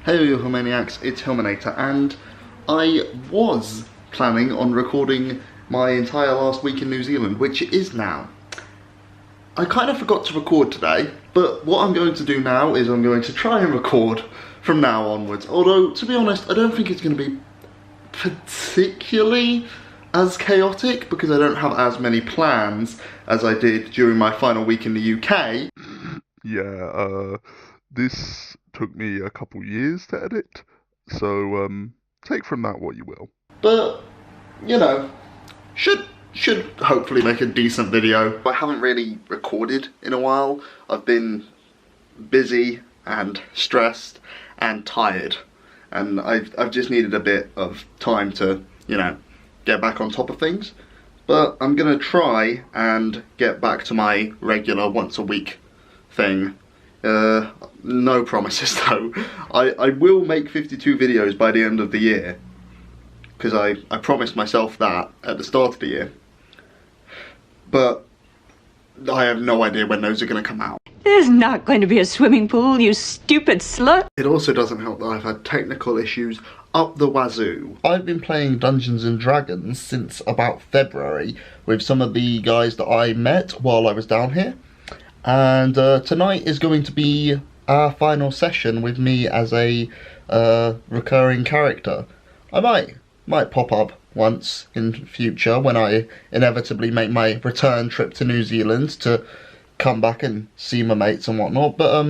Hey you Hillmaniacs, it's Hillmanator, and I was planning on recording my entire last week in New Zealand, which it is now. I kind of forgot to record today, but what I'm going to do now is I'm going to try and record from now onwards. Although, to be honest, I don't think it's going to be particularly as chaotic because I don't have as many plans as I did during my final week in the UK. Yeah, this took me a couple years to edit, so take from that what you will. But, you know, should hopefully make a decent video. I haven't really recorded in a while. I've been busy and stressed and tired, and I've just needed a bit of time to, you know, get back on top of things. But I'm gonna try and get back to my regular once a week thing. No promises though. I will make 52 videos by the end of the year, because I promised myself that at the start of the year. But I have no idea when those are going to come out. There's not going to be a swimming pool, you stupid slut. It also doesn't help that I've had technical issues up the wazoo. I've been playing Dungeons and Dragons since about February with some of the guys that I met while I was down here. And tonight is going to be our final session with me as a recurring character. I might pop up once in future when I inevitably make my return trip to New Zealand to come back and see my mates and whatnot. But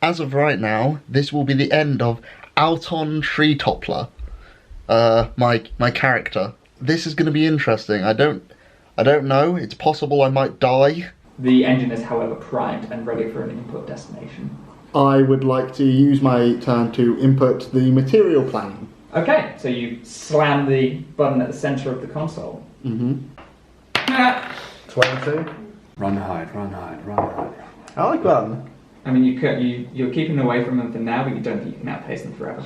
as of right now, this will be the end of Alton Tree Toppler, my character. This is going to be interesting. I don't know. It's possible I might die. The engine is, however, primed and ready for an input destination. I would like to use my turn to input the material planning. Okay, so you slam the button at the centre of the console. 22. Run, hide, run, hide, run, hide. I like that. I mean, you're keeping away from them for now, but you don't think you can outpace them forever.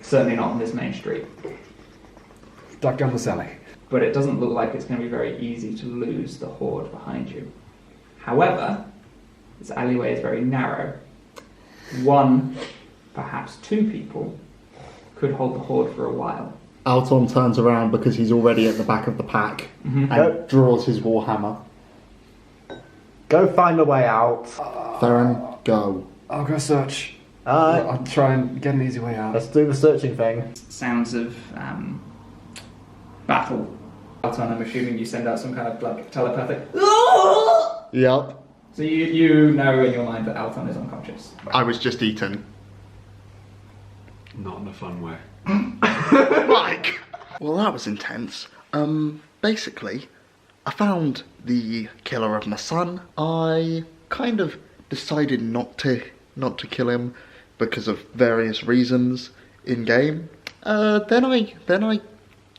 Certainly not on this main street. Duck down the alley. But it doesn't look like it's going to be very easy to lose the horde behind you. However, this alleyway is very narrow. One, perhaps two people could hold the horde for a while. Alton turns around because he's already at the back of the pack and draws his warhammer. Go find a way out. Theron, go. I'll go search. Alright. I'll try and get an easy way out. Let's do the searching thing. Sounds of battle. Alton, I'm assuming you send out some kind of like telepathic. Yep. So you know in your mind that Alton is unconscious. I was just eaten. Not in a fun way. Like, well, that was intense. Basically, I found the killer of my son. I kind of decided not to kill him because of various reasons in game. Then I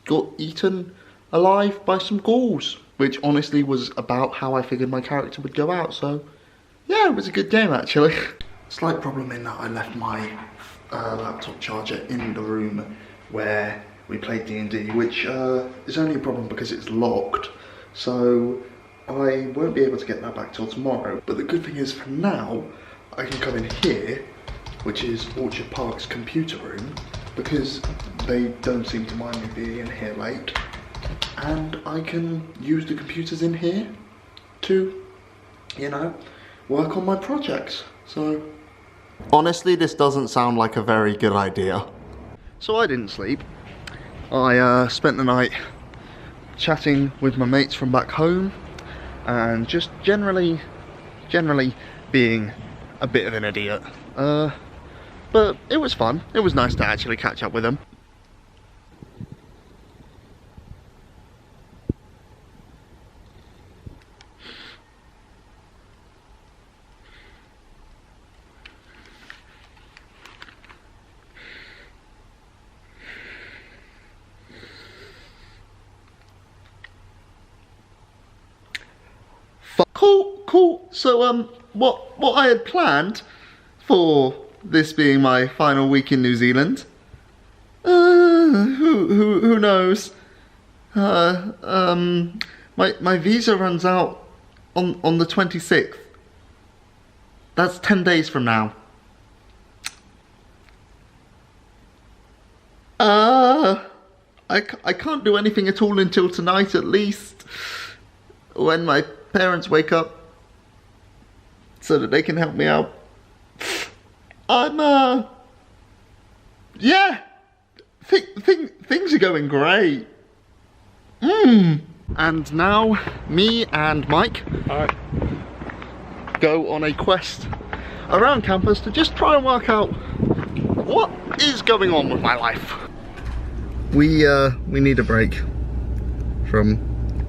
got eaten alive by some ghouls, which honestly was about how I figured my character would go out. So, yeah, it was a good game actually. Slight problem in that I left my laptop charger in the room where we played D&D, which is only a problem because it's locked, so I won't be able to get that back till tomorrow. But the good thing is, for now, I can come in here, which is Orchard Park's computer room, because they don't seem to mind me being in here late, and I can use the computers in here to, you know, work on my projects. So honestly, this doesn't sound like a very good idea. So I didn't sleep. I spent the night chatting with my mates from back home and just generally being a bit of an idiot. But it was fun. It was nice to actually catch up with them. Cool. So, what I had planned for this being my final week in New Zealand, who knows? My visa runs out on the 26th. That's 10 days from now. I can't do anything at all until tonight, at least. When my parents wake up. So that they can help me out. Yeah. Things are going great. And now, me and Mike go on a quest around campus to just try and work out what is going on with my life. We need a break from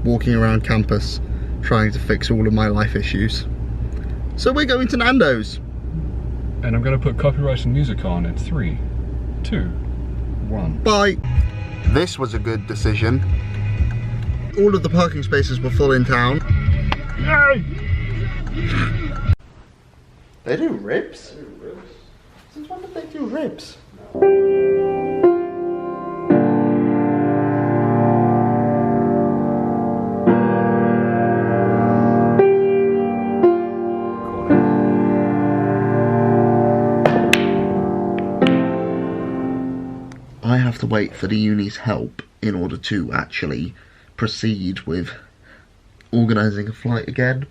walking around campus trying to fix all of my life issues. So we're going to Nando's. And I'm going to put copyrighted music on in 3, 2, 1. Bye. This was a good decision. All of the parking spaces were full in town. Yay! They do ribs? Since when did they do ribs? I have to wait for the uni's help in order to actually proceed with organising a flight again.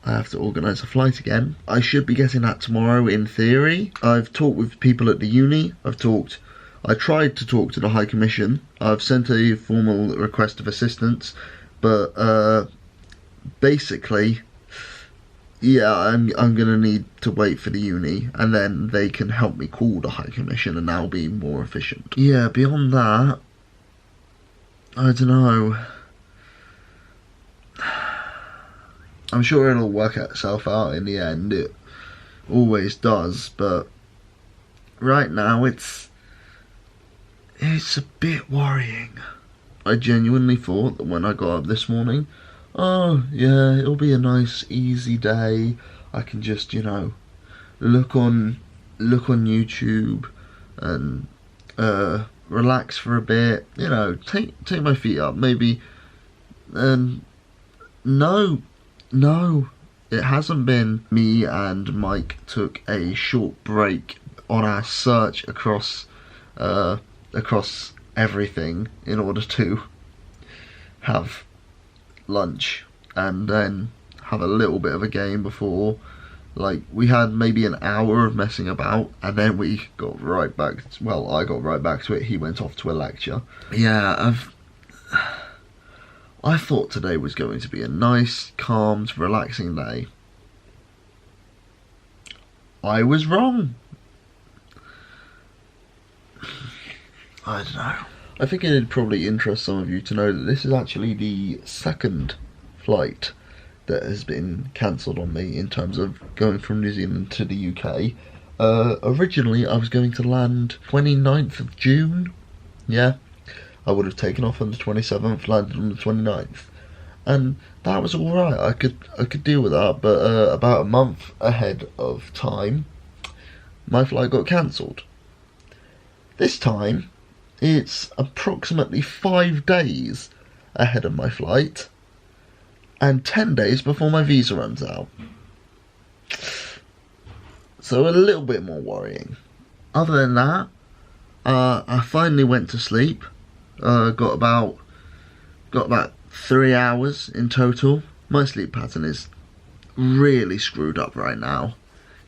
I have to organise a flight again. I should be getting that tomorrow in theory. I've talked with people at the uni. I tried to talk to the High Commission. I've sent a formal request of assistance, but basically, yeah, I'm gonna need to wait for the uni, and then they can help me call the High Commission, and that'll be more efficient. Yeah, beyond that, I don't know. I'm sure it'll work itself out in the end. It always does, but right now it's a bit worrying. I genuinely thought that when I got up this morning, oh yeah, it'll be a nice easy day. I can just, you know, look on YouTube and relax for a bit, you know, take my feet up maybe. No, it hasn't been. Me and Mike took a short break on our search across everything in order to have lunch and then have a little bit of a game before. Like, we had maybe an hour of messing about, and then we got right back. Well, I got right back to it. He went off to a lecture. Yeah, I thought today was going to be a nice, calm, relaxing day. I was wrong. I don't know. I think it'd probably interest some of you to know that this is actually the second flight that has been cancelled on me in terms of going from New Zealand to the UK. Originally, I was going to land 29th of June. Yeah. I would have taken off on the 27th, landed on the 29th, and that was all right. I could deal with that. But about a month ahead of time, my flight got cancelled. This time, it's approximately 5 days ahead of my flight, and 10 days before my visa runs out. So a little bit more worrying. Other than that, I finally went to sleep. Got about 3 hours in total. My sleep pattern is really screwed up right now.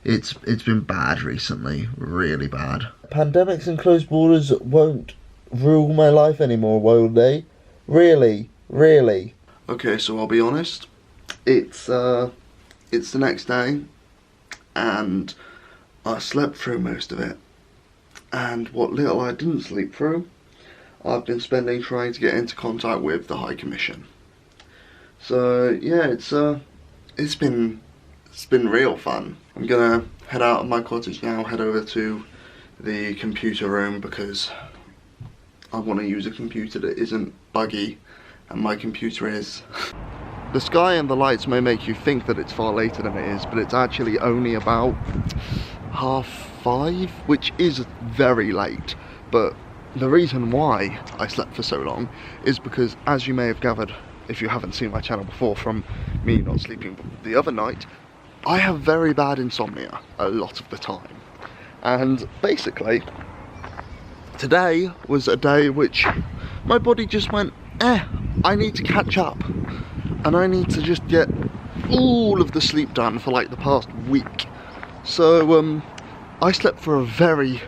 It's been bad recently, really bad. Pandemics and closed borders won't rule my life anymore, won't they? Really? Okay, so I'll be honest. It's the next day, and I slept through most of it. And what little I didn't sleep through, I've been spending trying to get into contact with the High Commission. So yeah, it's been real fun. I'm gonna head out of my cottage now, head over to the computer room because I want to use a computer that isn't buggy, and my computer is. The sky and the lights may make you think that it's far later than it is, but it's actually only about 5:30, which is very late. But the reason why I slept for so long is because, as you may have gathered if you haven't seen my channel before from me not sleeping the other night, I have very bad insomnia a lot of the time. And basically, today was a day which my body just went, I need to catch up. And I need to just get all of the sleep done for like the past week. So I slept for a very,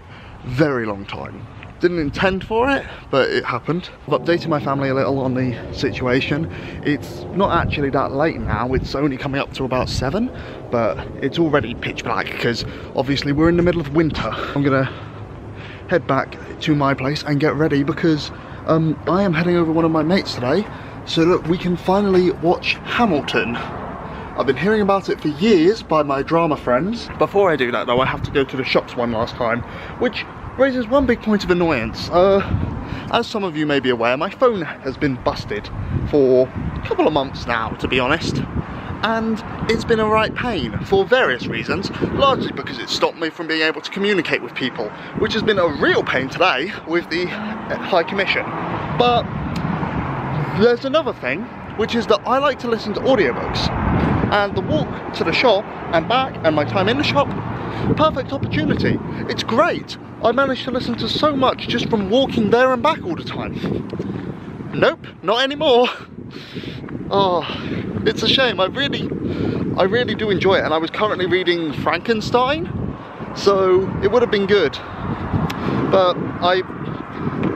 very long time. Didn't intend for it, but it happened. I've updated my family a little on the situation. It's not actually that late now, it's only coming up to about 7, but it's already pitch black because obviously we're in the middle of winter. I'm gonna head back to my place and get ready because I am heading over one of my mates today so that we can finally watch Hamilton. I've been hearing about it for years by my drama friends. Before I do that though, I have to go to the shops one last time, which raises one big point of annoyance. As some of you may be aware, my phone has been busted for a couple of months now, to be honest. And it's been a right pain for various reasons, largely because it stopped me from being able to communicate with people, which has been a real pain today with the High Commission. But there's another thing, which is that I like to listen to audiobooks. And the walk to the shop and back and my time in the shop, perfect opportunity. It's great. I managed to listen to so much just from walking there and back all the time. Nope, not anymore. Oh, it's a shame. I really do enjoy it, and I was currently reading Frankenstein, so it would have been good. But I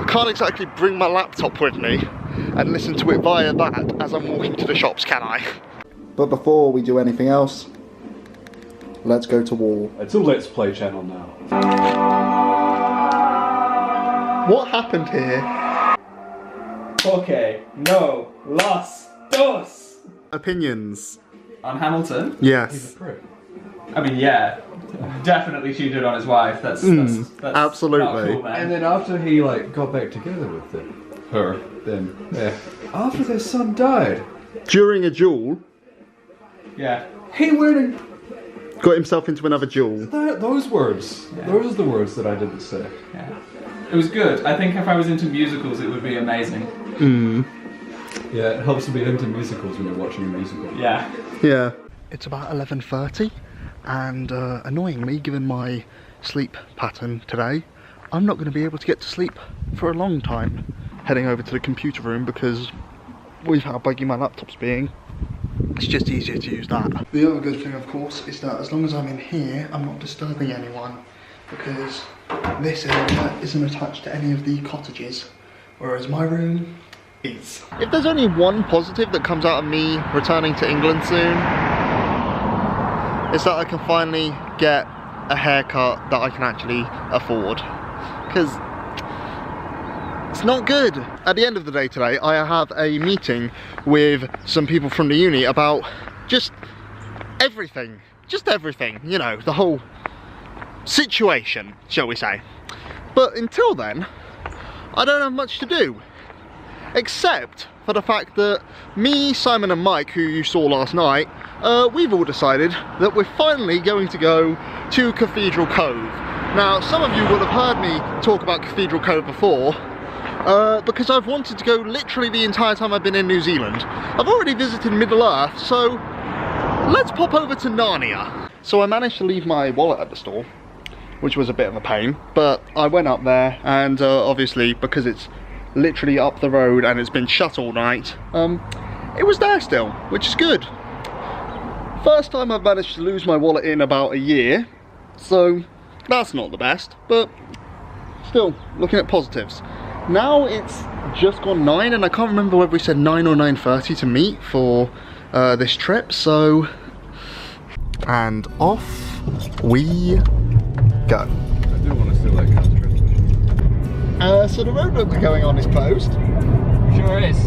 can't exactly bring my laptop with me and listen to it via that as I'm walking to the shops, can I? But before we do anything else, let's go to war. It's a Let's Play channel now. What happened here? Okay, no, los dos. Opinions. On Hamilton? Yes. I mean, yeah, definitely cheated on his wife. That's absolutely. not cool, man. And then after he like got back together with her, then after their son died, During a duel, Yeah. he went and got himself into another duel. those words. Yeah. Those are the words that I didn't say. Yeah. It was good. I think if I was into musicals, it would be amazing. Yeah, it helps to be into musicals when you're watching a musical. Yeah. Yeah. It's about 11:30, and annoyingly, given my sleep pattern today, I'm not going to be able to get to sleep for a long time. Heading over to the computer room because with how buggy my laptop's being, it's just easier to use that. The other good thing, of course, is that as long as I'm in here, I'm not disturbing anyone because this area isn't attached to any of the cottages, whereas my room is. If there's only one positive that comes out of me returning to England soon, it's that I can finally get a haircut that I can actually afford, because it's not good. At the end of the day today, I have a meeting with some people from the uni about just everything, you know, the whole situation, shall we say. But until then, I don't have much to do, except for the fact that me, Simon and Mike, who you saw last night, we've all decided that we're finally going to go to Cathedral Cove. Now, some of you will have heard me talk about Cathedral Cove before, because I've wanted to go literally the entire time I've been in New Zealand. I've already visited Middle Earth, so let's pop over to Narnia. So I managed to leave my wallet at the store, which was a bit of a pain, but I went up there, and obviously because it's literally up the road and it's been shut all night, it was there still, which is good. First time I've managed to lose my wallet in about a year, so that's not the best, but still looking at positives. Now it's just gone 9, and I can't remember whether we said 9 or 9:30 to meet for this trip, so... And off we go. I do want to steal that cast transmission. So the road that we're going on is closed. Sure is.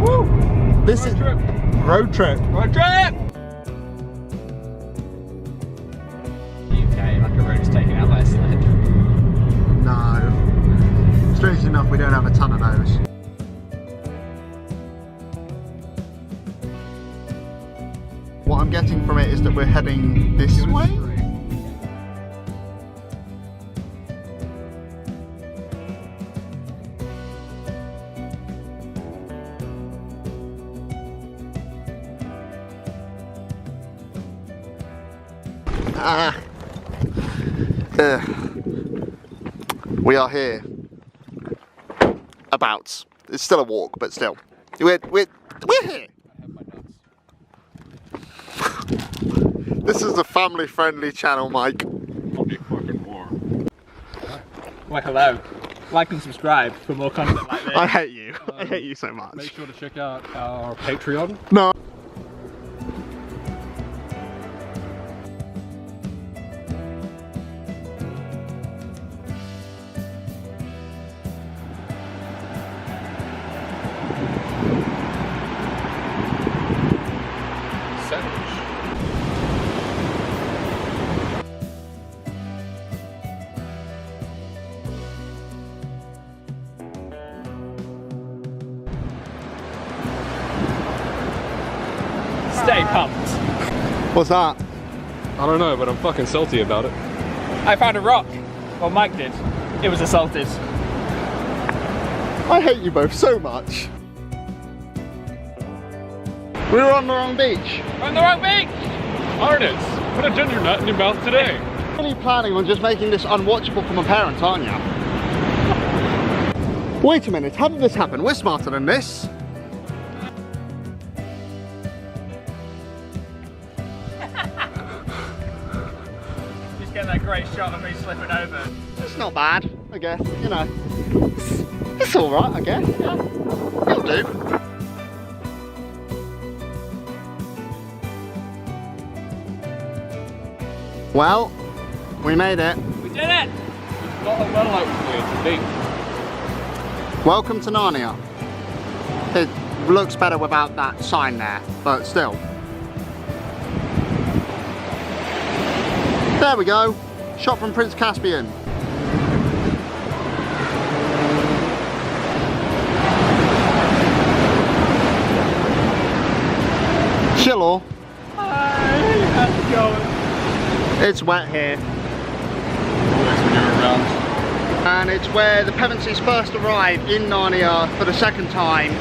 Woo! This is Trip. road trip. Road trip! UK, like a road's taken out by a sled. No. Strangely enough, we don't have a ton of those. What I'm getting from it is that we're heading this way. We are here. About. It's still a walk, but still. We're here. This is a family-friendly channel, Mike. Probably fucking more. Well, hello. Like and subscribe for more content like this. I hate you. I hate you so much. Make sure to check out our Patreon. No. Stay pumped. What's that? I don't know, but I'm fucking salty about it. I found a rock. Well, Mike did. It was assaulted. I hate you both so much. We were on the wrong beach. We're on the wrong beach! Arnitz, put a ginger nut in your mouth today. You're really planning on just making this unwatchable for my parents, aren't you? Wait a minute, how did this happen? We're smarter than this. Just get that great shot of me slipping over. It's not bad, I guess, you know. It's alright, I guess, yeah. It'll do. Well, we made it. We did it! Not a well out today. Welcome to Narnia. It looks better without that sign there, but still. There we go. Shot from Prince Caspian. Chillo. Hi, how's it going? It's wet here. And it's where the Pevensies first arrived in Narnia for the second time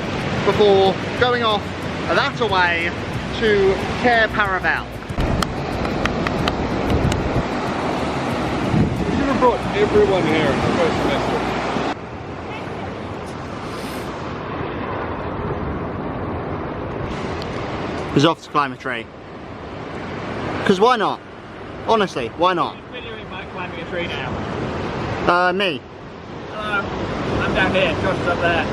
before going off that away to Cair Paravel. You should have brought everyone here in the first semester. He's off to climb a tree. Because why not? Honestly, why not? You're videoing Mike climbing a tree now. Me. Hello. I'm down here, Josh is up there.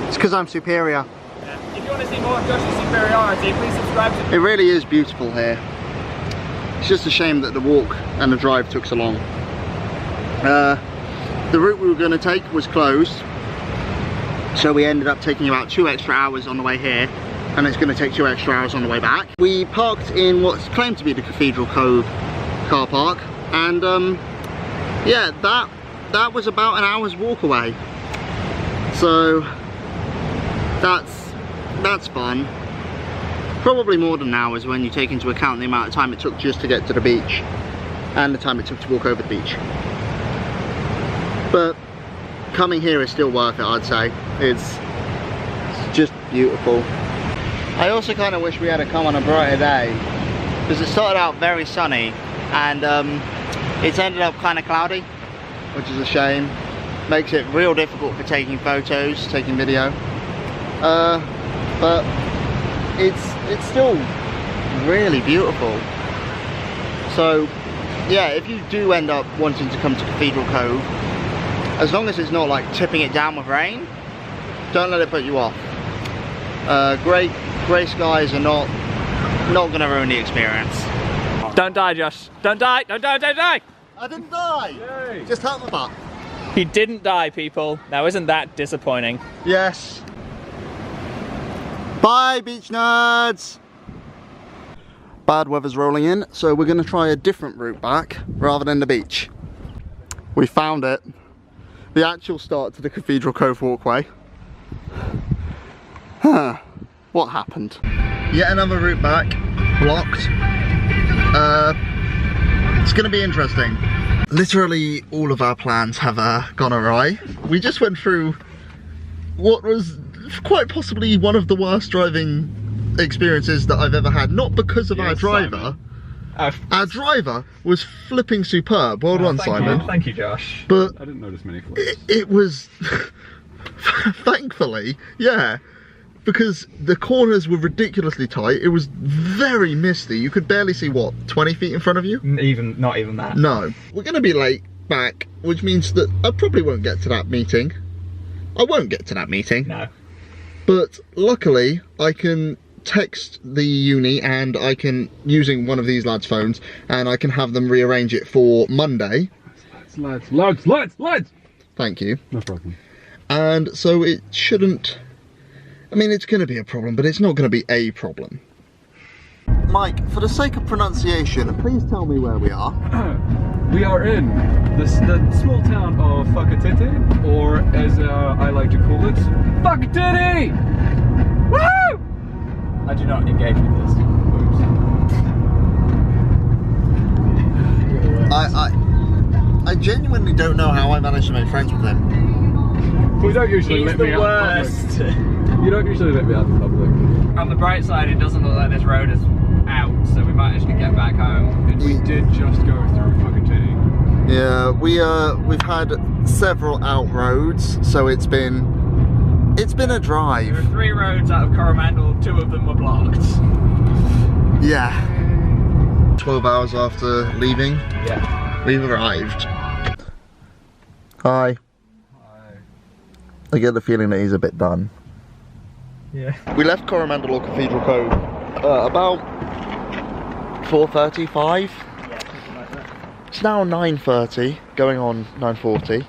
It's because I'm superior. Yeah. If you want to see more of Josh's superiority, please subscribe to It really is beautiful here. It's just a shame that the walk and the drive took so long. The route we were going to take was closed, so we ended up taking about 2 extra hours on the way here, and it's going to take 2 extra hours on the way back. We parked in what's claimed to be the Cathedral Cove car park, and yeah, that was about an hour's walk away. So that's fun. Probably more than an hour's when you take into account the amount of time it took just to get to the beach and the time it took to walk over the beach. But coming here is still worth it, I'd say. It's just beautiful. I also kind of wish we had come on a brighter day, because it started out very sunny and it's ended up kind of cloudy, which is a shame. Makes it real difficult for taking photos, taking video. But it's still really beautiful. So yeah, if you do end up wanting to come to Cathedral Cove, as long as it's not like tipping it down with rain, don't let it put you off. Grey skies are not gonna ruin the experience. Don't die, Josh. Don't die, don't die, don't die! I didn't die! Yay. Just hurt my butt. He didn't die, people. Now isn't that disappointing? Yes. Bye, beach nerds! Bad weather's rolling in, so we're gonna try a different route back rather than the beach. We found it. The actual start to the Cathedral Cove walkway. Huh. What happened? Yet another route back. Blocked. It's gonna be interesting. Literally all of our plans have gone awry. We just went through what was quite possibly one of the worst driving experiences that I've ever had. Not because of our driver. Our driver was flipping superb. Well done, Simon. Thank you, Josh. But I didn't notice many flips. it was, thankfully, yeah, because the corners were ridiculously tight. It was very misty. You could barely see, what, 20 feet in front of you? Not even that. No. We're going to be late back, which means that I probably won't get to that meeting. I won't get to that meeting. No. But luckily, I can text the uni and I can, using one of these lads' phones, and I can have them rearrange it for Monday. Lads! Thank you. No problem. And so it shouldn't, I mean, it's going to be a problem, but it's not going to be a problem. Mike, for the sake of pronunciation, please tell me where we are. We are in the small town of Fakatete, or as I like to call it, Fakatete! Woo! I do not engage with this. I genuinely don't know how I managed to make friends with him. We don't usually let me out in public. You don't usually let me out in public. On the bright side, it doesn't look like this road is out, so we might actually get back home. We did just go through Fakatete. Yeah, we've had several out roads, so it's been a drive. There were 3 roads out of Coromandel, 2 of them were blocked. Yeah. 12 hours after leaving, Yeah. we've arrived. Hi. I get the feeling that he's a bit done. Yeah. We left Coromandel or Cathedral Cove about 4:35. Yeah, something like that. It's now 9:30, going on 9:40.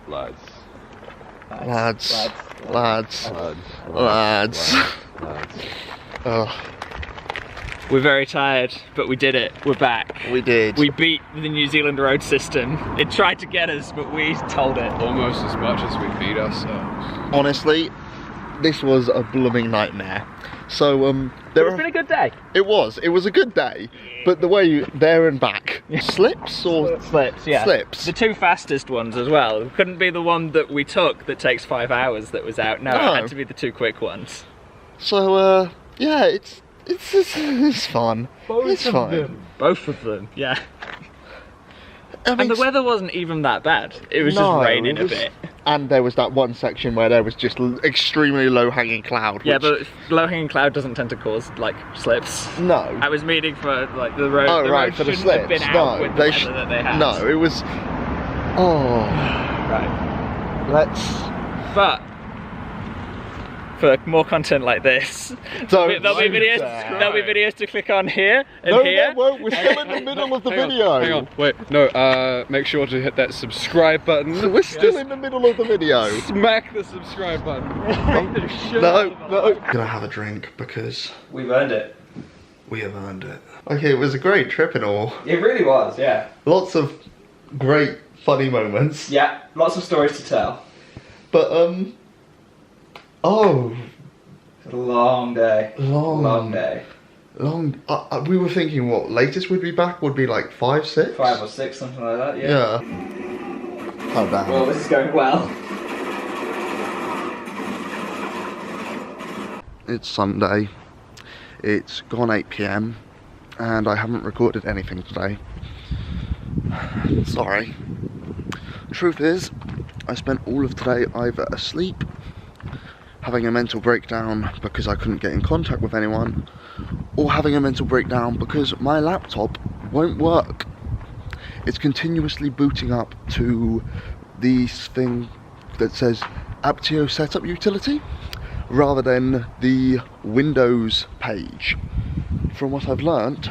Lads. Oh, We're very tired, but we did it. We're back. we did. We beat the New Zealand road system. It tried to get us, but we told it. Almost as much as we beat ourselves. Honestly, this was a blooming nightmare. So It's been a good day. It was a good day, but the way there and back, slips or Slips, yeah. Slips. The 2 fastest ones as well. It couldn't be the one that we took that takes 5 hours that was out. No, No. it had to be the 2 quick ones. So yeah, it's fun. It's fun. Both of them, yeah. I mean, And the weather wasn't even that bad. It was no, just raining it was- a bit. And there was that one section where there was just extremely low-hanging cloud. Yeah, which- but low-hanging cloud doesn't tend to cause, like, slips. no. I was meaning for, like, the road. Oh the right, road for the shouldn't have slips. been out No, with the they weather that they had. No, it was. Oh, Right. let's. But for more content like this, there'll be videos to click on here and No, here. there won't. We're still in the middle of the video. Hang on, wait, no, make sure to hit that subscribe button. We're still in the middle of the video. Smack the subscribe button. No. Gonna have a drink because We've earned it. we have earned it. Okay, it was a great trip and all. It really was, yeah. Lots of great, funny moments. Yeah, lots of stories to tell. But oh, A long day. Long. day. long. We were thinking what latest we'd be back would be like 5, 6. 5 or 6, something like that, Yeah. Oh damn. Well, this is going well. It's Sunday. It's gone 8 PM and I haven't recorded anything today. Sorry. Truth is, I spent all of today either asleep, having a mental breakdown because I couldn't get in contact with anyone, or having a mental breakdown because my laptop won't work. It's continuously booting up to this thing that says Aptio Setup Utility rather than the Windows page. From what I've learnt,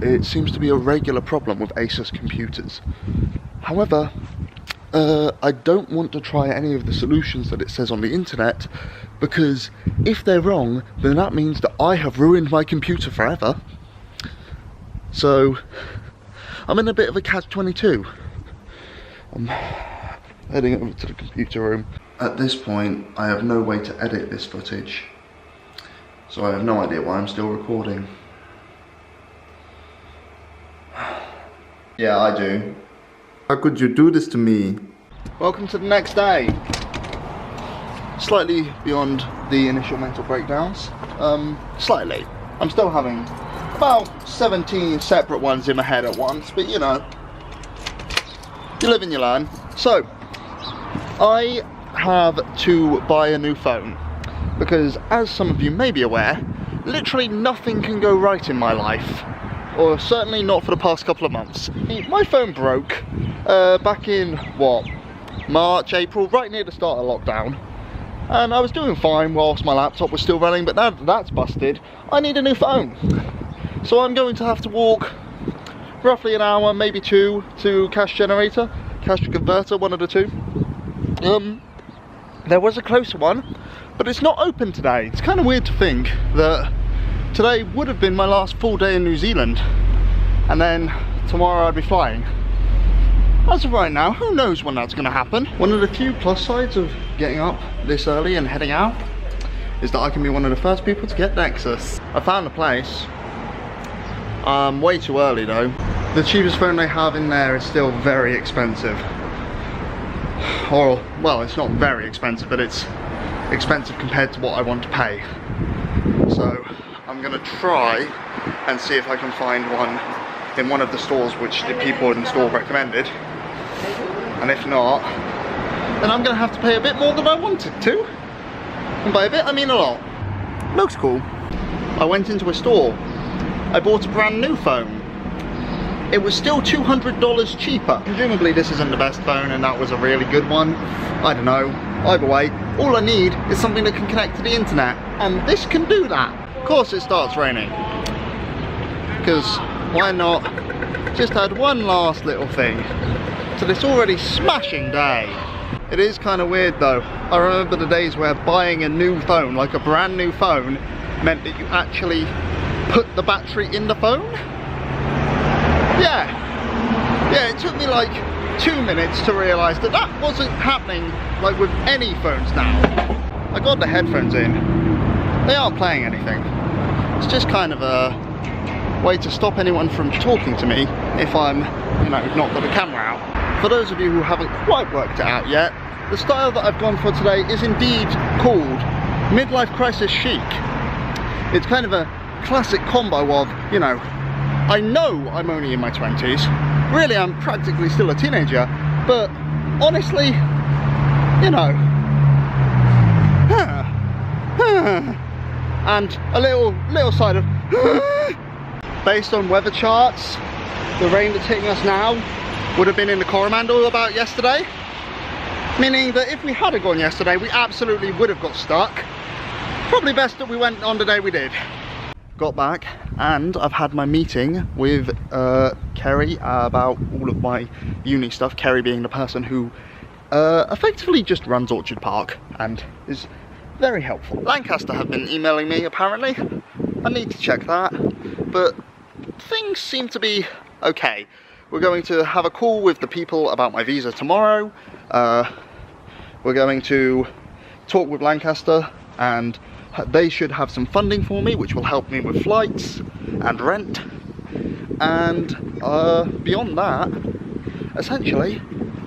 it seems to be a regular problem with Asus computers. However, I don't want to try any of the solutions that it says on the internet, because if they're wrong, then that means that I have ruined my computer forever. So, I'm in a bit of a catch-22. I'm heading over to the computer room. At this point, I have no way to edit this footage, so I have no idea why I'm still recording. Yeah, I do. How could you do this to me? Welcome to the next day. Slightly beyond the initial mental breakdowns. Slightly. I'm still having about 17 separate ones in my head at once, but you know, you live and you learn. So, I have to buy a new phone because, as some of you may be aware, literally nothing can go right in my life, or certainly not for the past couple of months. My phone broke back in, what, March, April, right near the start of lockdown, and I was doing fine whilst my laptop was still running, but now that that's busted, I need a new phone. So I'm going to have to walk roughly an hour, maybe two, to Cash Converter, one of the two. There was a closer one, but it's not open today. It's kind of weird to think that today would have been my last full day in New Zealand, and then tomorrow I'd be flying. As of right now, who knows when that's going to happen. One of the few plus sides of getting up this early and heading out is that I can be one of the first people to get Nexus. I found a place. Way too early though. The cheapest phone they have in there is still very expensive. Or, well, it's not very expensive, but it's expensive compared to what I want to pay. So I'm gonna try and see if I can find one in one of the stores which the people in the store recommended. And if not, then I'm gonna have to pay a bit more than I wanted to. And by a bit, I mean a lot. Looks cool. I went into a store. I bought a brand new phone. It was still $200 cheaper. Presumably this isn't the best phone and that was a really good one. I don't know. Either way, all I need is something that can connect to the internet. And this can do that. Of course it starts raining. Because why not just add one last little thing to this already smashing day. It is kind of weird though. I remember the days where buying a new phone, like a brand new phone, meant that you actually put the battery in the phone. Yeah, it took me like 2 minutes to realise that that wasn't happening like with any phones now. I got the headphones in. They aren't playing anything. It's just kind of a way to stop anyone from talking to me if I'm, you know, not got the camera out. For those of you who haven't quite worked it out yet, the style that I've gone for today is indeed called midlife crisis chic. It's kind of a classic combo of, you know, I know I'm only in my 20s, really I'm practically still a teenager, but honestly, you know, and a little side of based on weather charts, the rain that's hitting us now would have been in the Coromandel about yesterday, meaning that if we had gone yesterday, we absolutely would have got stuck. Probably best that we went on the day we did. Got back and I've had my meeting with Kerry about all of my uni stuff, Kerry being the person who effectively just runs Orchard Park and is very helpful. Lancaster have been emailing me apparently. I need to check that, but things seem to be okay. We're going to have a call with the people about my visa tomorrow. We're going to talk with Lancaster and they should have some funding for me, which will help me with flights and rent. And beyond that, essentially,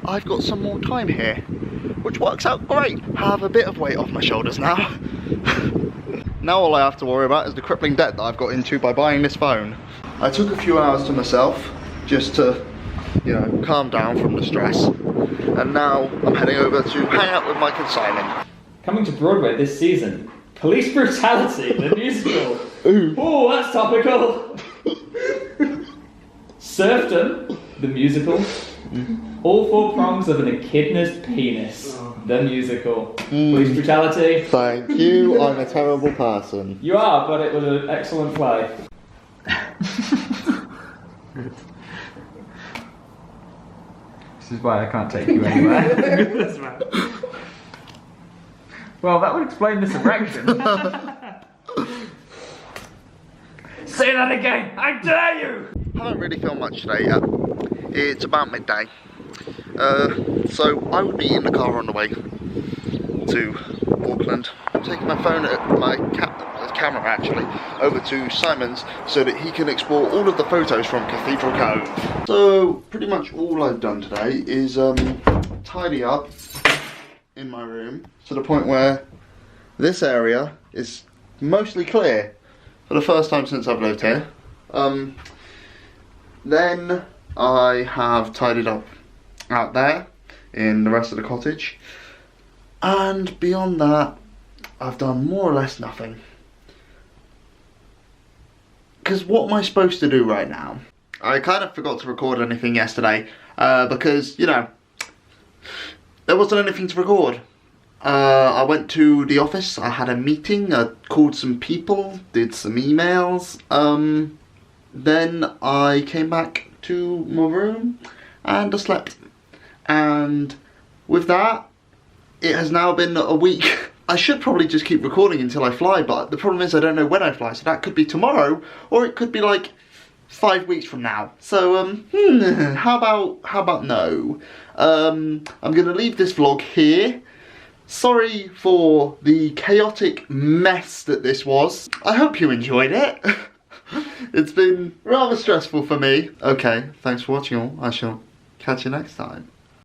I've got some more time here, which works out great. I have a bit of weight off my shoulders now. Now all I have to worry about is the crippling debt that I've got into by buying this phone. I took a few hours to myself just to, you know, calm down from the stress. And now I'm heading over to hang out with my consignment. Coming to Broadway this season, Police Brutality, the musical. Ooh. Oh, that's topical. Serfdom, the musical. All four prongs of an echidna's penis, the musical. Police Brutality. Thank you, I'm a terrible person. You are, but it was an excellent play. This is why I can't take you anywhere. Well, that would explain this erection. Say that again! I dare you! I haven't really filmed much today yet. It's about midday. So I would be in the car on the way to Auckland. I'm taking my phone, my camera actually, over to Simon's so that he can export all of the photos from Cathedral Cove. So pretty much all I've done today is tidy up in my room to the point where this area is mostly clear for the first time since I've lived here. Then I have tidied up out there in the rest of the cottage, and beyond that I've done more or less nothing. Because what am I supposed to do right now? I kind of forgot to record anything yesterday because, you know, there wasn't anything to record. I went to the office, I had a meeting, I called some people, did some emails, then I came back to my room and I slept. And with that, it has now been a week. I should probably just keep recording until I fly, but the problem is I don't know when I fly, so that could be tomorrow, or it could be like 5 weeks from now. So, how about no? I'm gonna leave this vlog here. Sorry for the chaotic mess that this was. I hope you enjoyed it. It's been rather stressful for me. Okay, thanks for watching all. I shall catch you next time.